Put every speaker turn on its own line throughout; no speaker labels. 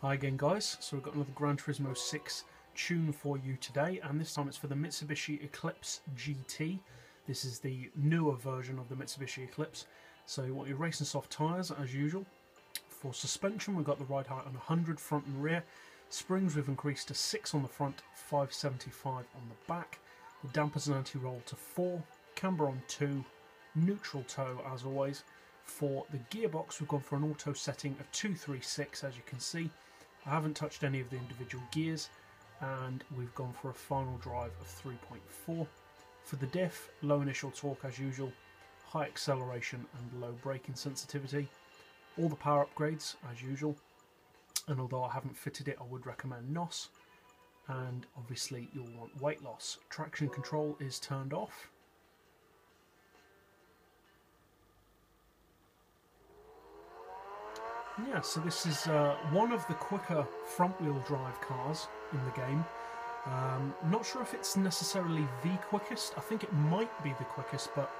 Hi again guys, so we've got another GranTurismo 6 tune for you today, and this time it's for the Mitsubishi Eclipse GT. This is the newer version of the Mitsubishi Eclipse. So you want your racing soft tyres as usual. For suspension we've got the ride height on 100 front and rear. Springs we've increased to 6 on the front, 575 on the back. The dampers and anti-roll to 4, camber on 2, neutral toe as always. For the gearbox we've gone for an auto setting of 236 as you can see. I haven't touched any of the individual gears, and we've gone for a final drive of 3.4. For the diff, low initial torque as usual, high acceleration and low braking sensitivity. All the power upgrades as usual, and although I haven't fitted it I would recommend NOS. And obviously you'll want weight loss. Traction control is turned off. Yeah, so this is one of the quicker front-wheel drive cars in the game. Not sure if it's necessarily the quickest. I think it might be the quickest, but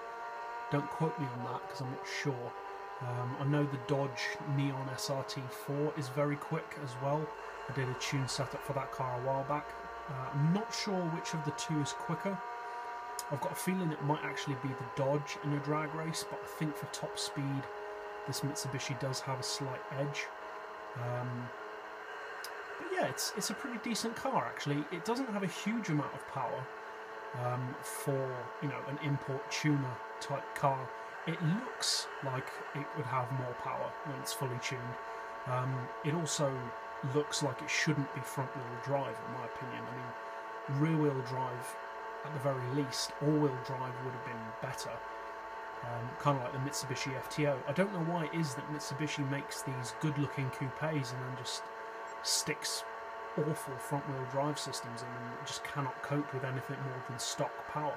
don't quote me on that because I'm not sure. I know the Dodge Neon SRT4 is very quick as well. I did a tune setup for that car a while back. I'm not sure which of the two is quicker. I've got a feeling it might actually be the Dodge in a drag race, but I think for top speed this Mitsubishi does have a slight edge. But yeah, it's a pretty decent car actually. It doesn't have a huge amount of power for, you know, an import tuner type car. It looks like it would have more power when it's fully tuned. It also looks like it shouldn't be front wheel drive in my opinion. I mean, rear wheel drive at the very least, all wheel drive would have been better. Kind of like the Mitsubishi FTO. I don't know why it is that Mitsubishi makes these good-looking coupes and then just sticks awful front-wheel drive systems in and just cannot cope with anything more than stock power.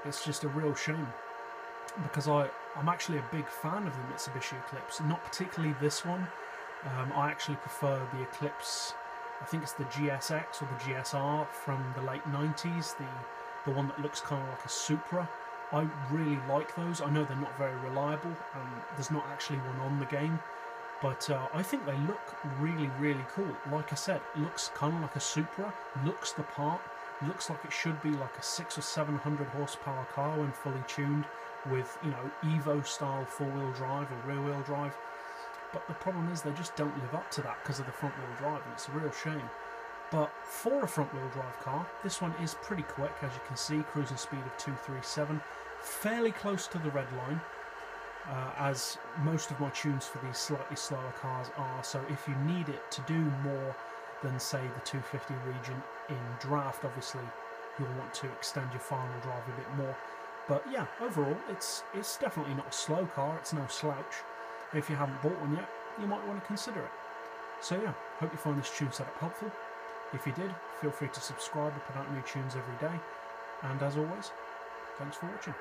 It's just a real shame, because I'm actually a big fan of the Mitsubishi Eclipse, not particularly this one. I actually prefer the Eclipse, I think it's the GSX or the GSR from the late 90s, the one that looks kind of like a Supra. I really like those. I know they're not very reliable, and there's not actually one on the game, but I think they look really, really cool. Like I said, looks kind of like a Supra, looks the part, looks like it should be like a 600 or 700 horsepower car when fully tuned with, you know, Evo style four-wheel drive or rear-wheel drive. But the problem is they just don't live up to that because of the front-wheel drive, and it's a real shame. But for a front-wheel drive car, this one is pretty quick, as you can see, cruising speed of 237, fairly close to the red line, as most of my tunes for these slightly slower cars are. So if you need it to do more than, say, the 250 region in draft, obviously you'll want to extend your final drive a bit more. But yeah, overall, it's definitely not a slow car, it's no slouch. If you haven't bought one yet, you might want to consider it. So yeah, hope you find this tune setup helpful. If you did, feel free to subscribe. I put out new tunes every day. And as always, thanks for watching.